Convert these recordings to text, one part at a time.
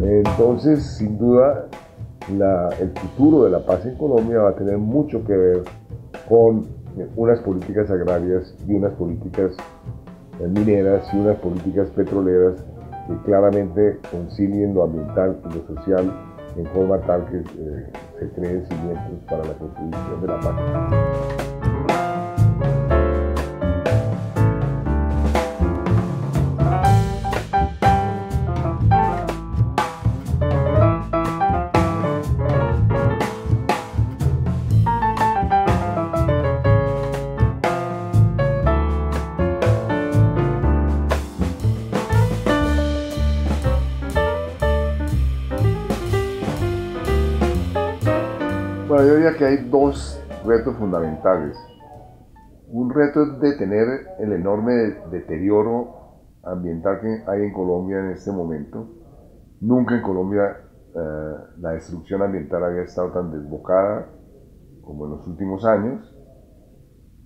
Entonces, sin duda, el futuro de la paz en Colombia va a tener mucho que ver con unas políticas agrarias y unas políticas mineras y unas políticas petroleras que claramente concilien lo ambiental y lo social en forma tal que se creen cimientos para la construcción de la paz. Bueno, yo diría que hay dos retos fundamentales. Un reto es detener el enorme deterioro ambiental que hay en Colombia en este momento. Nunca en Colombia la destrucción ambiental había estado tan desbocada como en los últimos años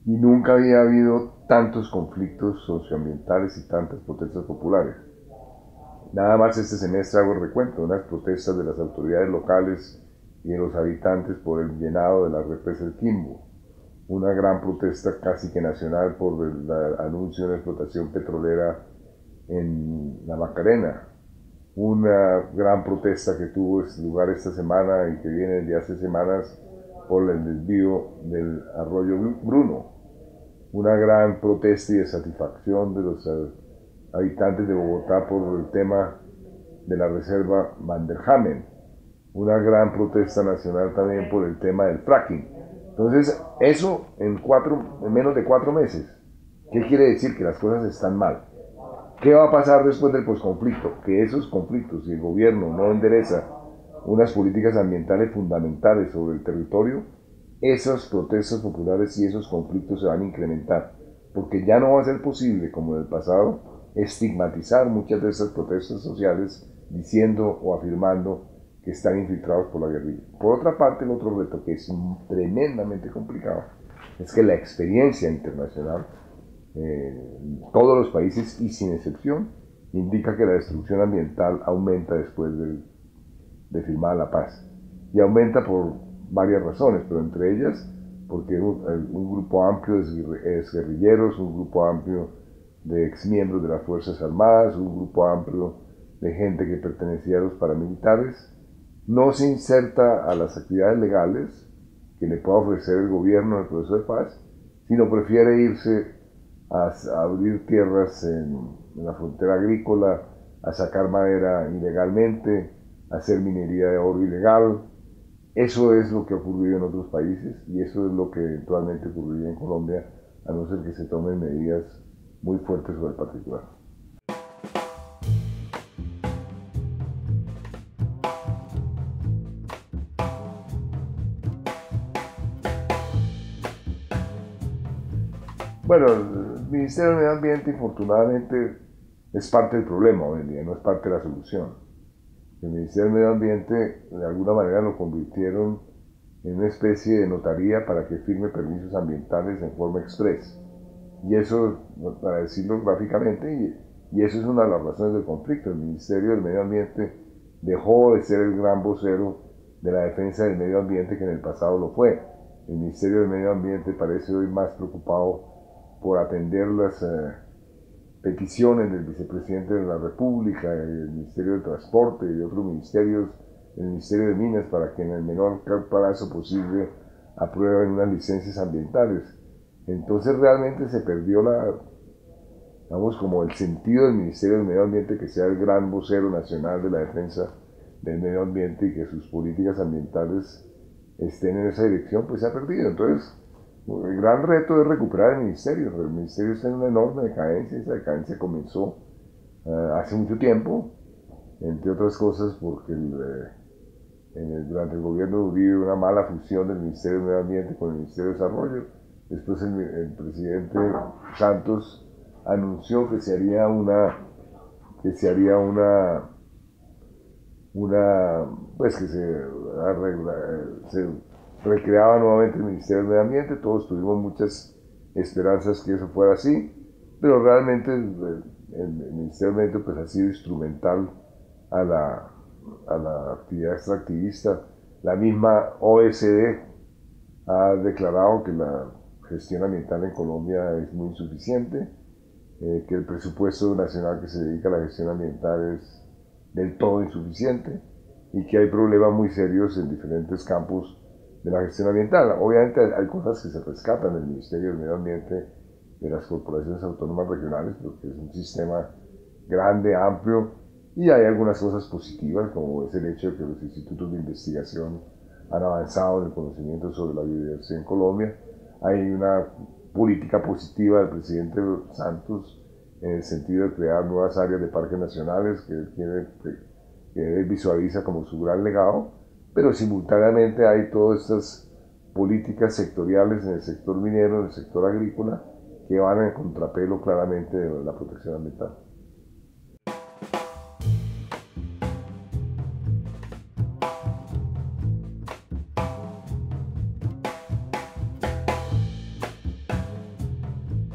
y nunca había habido tantos conflictos socioambientales y tantas protestas populares. Nada más este semestre hago el recuento, unas protestas de las autoridades locales y de los habitantes por el llenado de la represa del Quimbo, una gran protesta casi que nacional por el anuncio de una explotación petrolera en la Macarena, una gran protesta que tuvo lugar esta semana y que viene desde hace semanas por el desvío del arroyo Bruno, una gran protesta y desatisfacción de los habitantes de Bogotá por el tema de la reserva Vanderhamen, una gran protesta nacional también por el tema del fracking. Entonces, eso en menos de 4 meses. ¿Qué quiere decir? Que las cosas están mal. ¿Qué va a pasar después del posconflicto? Que esos conflictos, si el gobierno no endereza unas políticas ambientales fundamentales sobre el territorio, esas protestas populares y esos conflictos se van a incrementar. Porque ya no va a ser posible, como en el pasado, estigmatizar muchas de esas protestas sociales diciendo o afirmando que están infiltrados por la guerrilla. Por otra parte, el otro reto, que es tremendamente complicado, es que la experiencia internacional, todos los países y sin excepción, indica que la destrucción ambiental aumenta después de firmar la paz. Y aumenta por varias razones, pero entre ellas porque un grupo amplio de exguerrilleros, un grupo amplio de exmiembros de las Fuerzas Armadas, un grupo amplio de gente que pertenecía a los paramilitares, no se inserta a las actividades legales que le pueda ofrecer el gobierno en el proceso de paz, sino prefiere irse a abrir tierras en la frontera agrícola, a sacar madera ilegalmente, a hacer minería de oro ilegal. Eso es lo que ha ocurrido en otros países y eso es lo que eventualmente ocurriría en Colombia, a no ser que se tomen medidas muy fuertes sobre el particular. Bueno, el Ministerio del Medio Ambiente, infortunadamente, es parte del problema hoy en día, no es parte de la solución. El Ministerio del Medio Ambiente, de alguna manera, lo convirtieron en una especie de notaría para que firme permisos ambientales en forma express. Y eso, para decirlo gráficamente, y eso es una de las razones del conflicto. El Ministerio del Medio Ambiente dejó de ser el gran vocero de la defensa del medio ambiente que en el pasado lo fue. El Ministerio del Medio Ambiente parece hoy más preocupado por atender las peticiones del vicepresidente de la República, el Ministerio de Transporte y de otros ministerios, el Ministerio de Minas, para que en el menor plazo posible aprueben unas licencias ambientales. Entonces realmente se perdió digamos, como el sentido del Ministerio del Medio Ambiente, que sea el gran vocero nacional de la defensa del medio ambiente y que sus políticas ambientales estén en esa dirección, pues se ha perdido. Entonces, el gran reto es recuperar el ministerio. El ministerio está en una enorme decadencia. Esa decadencia comenzó hace mucho tiempo, entre otras cosas porque durante el gobierno de Uribe una mala fusión del Ministerio del Medio Ambiente con el Ministerio de Desarrollo. Después el presidente Santos anunció que se haría pues que se recreaba nuevamente el Ministerio del Medio Ambiente. Todos tuvimos muchas esperanzas que eso fuera así, pero realmente el Ministerio del Medio Ambiente pues ha sido instrumental a a la actividad extractivista. La misma OECD ha declarado que la gestión ambiental en Colombia es muy insuficiente, que el presupuesto nacional que se dedica a la gestión ambiental es del todo insuficiente y que hay problemas muy serios en diferentes campos de la gestión ambiental. Obviamente hay cosas que se rescatan del Ministerio del Medio Ambiente, de las corporaciones autónomas regionales, porque es un sistema grande, amplio, y hay algunas cosas positivas, como es el hecho de que los institutos de investigación han avanzado en el conocimiento sobre la biodiversidad en Colombia. Hay una política positiva del presidente Santos en el sentido de crear nuevas áreas de parques nacionales que él visualiza como su gran legado, pero simultáneamente hay todas estas políticas sectoriales en el sector minero, en el sector agrícola, que van en contrapelo claramente de la protección ambiental.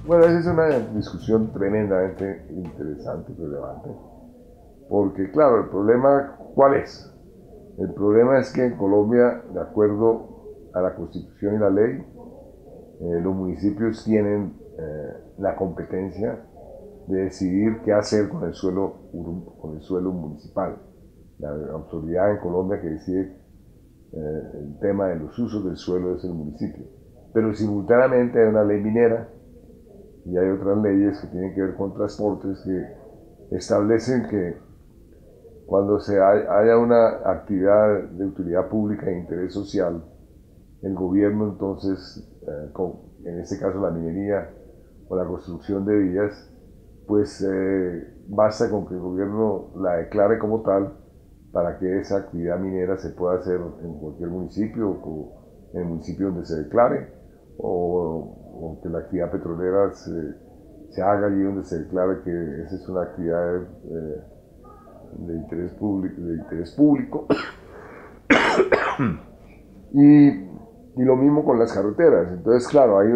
Bueno, esa es una discusión tremendamente interesante y relevante, porque claro, el problema, ¿cuál es? El problema es que en Colombia, de acuerdo a la Constitución y la ley, los municipios tienen la competencia de decidir qué hacer con el suelo municipal. La autoridad en Colombia que decide el tema de los usos del suelo es el municipio. Pero simultáneamente hay una ley minera y hay otras leyes que tienen que ver con transportes que establecen que cuando haya una actividad de utilidad pública e interés social, el gobierno entonces, en este caso la minería o la construcción de vías, pues basta con que el gobierno la declare como tal para que esa actividad minera se pueda hacer en cualquier municipio o en el municipio donde se declare, o que la actividad petrolera se haga allí donde se declare que esa es una actividad de interés público. Y lo mismo con las carreteras. Entonces, claro, hay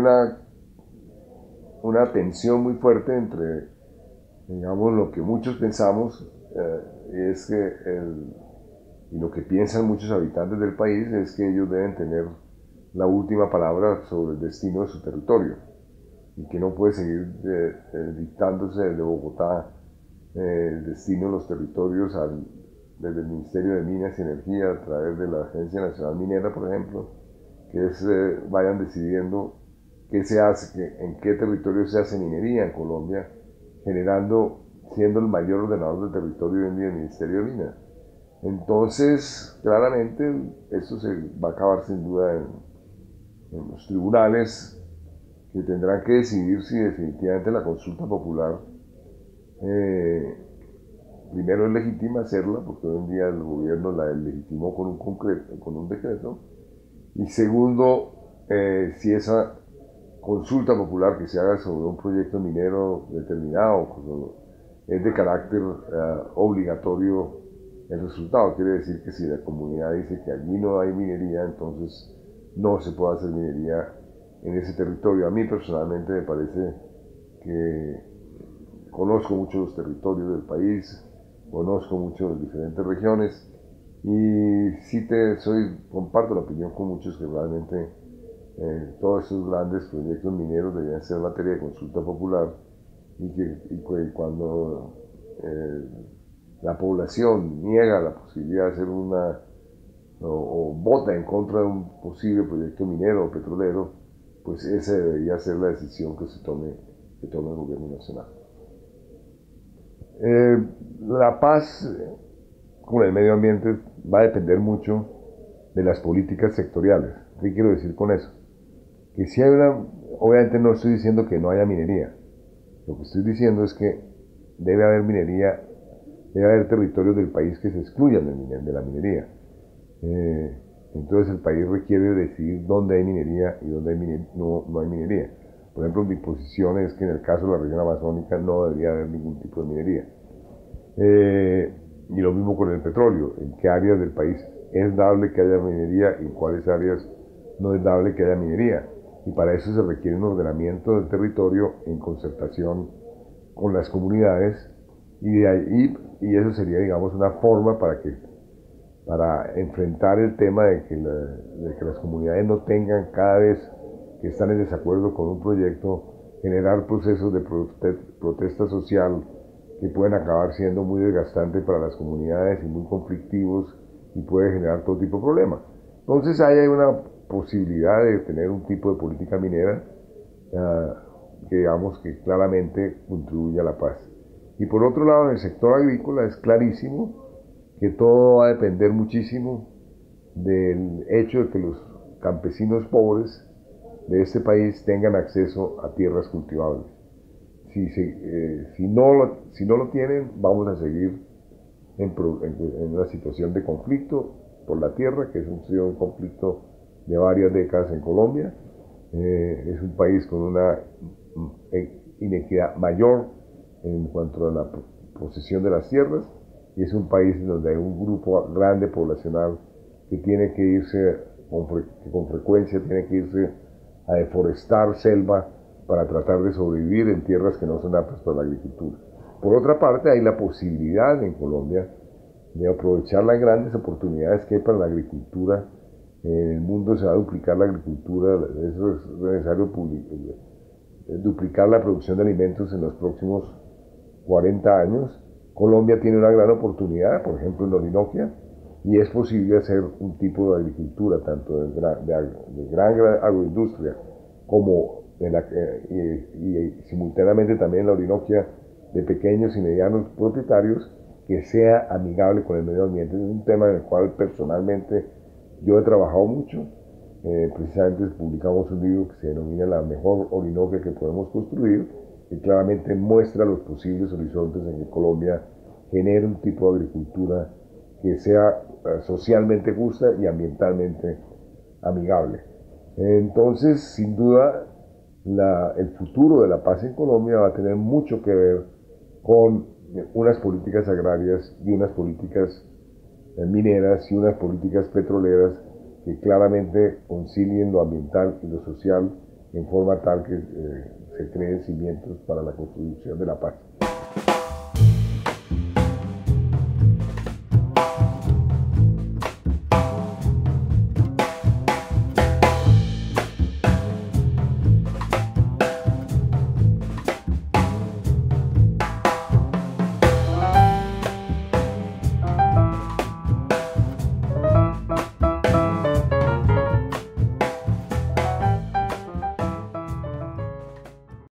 una tensión muy fuerte entre, digamos, lo que muchos pensamos, es que y lo que piensan muchos habitantes del país es que ellos deben tener la última palabra sobre el destino de su territorio y que no puede seguir dictándose desde Bogotá el destino de los territorios desde el Ministerio de Minas y Energía a través de la Agencia Nacional Minera, por ejemplo, que vayan decidiendo qué se hace, en qué territorio se hace minería en Colombia, siendo el mayor ordenador del territorio hoy en día el Ministerio de Minas. Entonces, claramente, esto se va a acabar sin duda en los tribunales, que tendrán que decidir si definitivamente la consulta popular primero es legítima hacerla, porque hoy en día el gobierno la legitimó con un decreto, y segundo, si esa consulta popular que se haga sobre un proyecto minero determinado es de carácter obligatorio el resultado. Quiere decir que si la comunidad dice que allí no hay minería, entonces no se puede hacer minería en ese territorio. A mí personalmente me parece que conozco mucho los territorios del país, conozco mucho las diferentes regiones y sí comparto la opinión con muchos que realmente todos estos grandes proyectos mineros deberían ser materia de consulta popular y que cuando la población niega la posibilidad de hacer o vota en contra de un posible proyecto minero o petrolero, pues esa debería ser la decisión que tome el gobierno nacional. La paz con el medio ambiente va a depender mucho de las políticas sectoriales. ¿Qué quiero decir con eso? Que si hay obviamente no estoy diciendo que no haya minería. Lo que estoy diciendo es que debe haber minería, debe haber territorios del país que se excluyan de la minería. Entonces el país requiere decidir dónde hay minería y dónde no hay minería. Por ejemplo, mi posición es que en el caso de la región amazónica no debería haber ningún tipo de minería. Y lo mismo con el petróleo. En qué áreas del país es dable que haya minería y en cuáles áreas no es dable que haya minería. Y para eso se requiere un ordenamiento del territorio en concertación con las comunidades y eso sería, digamos, una forma para que para enfrentar el tema de que las comunidades no tengan cada vez que están en desacuerdo con un proyecto, generar procesos de protesta social que pueden acabar siendo muy desgastantes para las comunidades y muy conflictivos y puede generar todo tipo de problemas. Entonces ahí hay una posibilidad de tener un tipo de política minera que digamos que claramente contribuye a la paz. Y por otro lado, en el sector agrícola es clarísimo que todo va a depender muchísimo del hecho de que los campesinos pobres de este país tengan acceso a tierras cultivables. Si no lo tienen, vamos a seguir en una situación de conflicto por la tierra, que es un conflicto de varias décadas en Colombia. Es un país con una inequidad mayor en cuanto a la posesión de las tierras y es un país donde hay un grupo grande poblacional que tiene que irse, que con frecuencia tiene que irse a deforestar selva para tratar de sobrevivir en tierras que no son aptas para la agricultura. Por otra parte, hay la posibilidad en Colombia de aprovechar las grandes oportunidades que hay para la agricultura. En el mundo se va a duplicar la agricultura, eso es necesario duplicar la producción de alimentos en los próximos 40 años. Colombia tiene una gran oportunidad, por ejemplo en Orinoquia, y es posible hacer un tipo de agricultura, tanto de gran agroindustria como y simultáneamente también en la Orinoquia de pequeños y medianos propietarios, que sea amigable con el medio ambiente. Es un tema en el cual personalmente yo he trabajado mucho. Precisamente publicamos un libro que se denomina La mejor Orinoquia que podemos construir, que claramente muestra los posibles horizontes en que Colombia genere un tipo de agricultura que sea socialmente justa y ambientalmente amigable. Entonces, sin duda, el futuro de la paz en Colombia va a tener mucho que ver con unas políticas agrarias y unas políticas mineras y unas políticas petroleras que claramente concilien lo ambiental y lo social en forma tal que se creen cimientos para la construcción de la paz.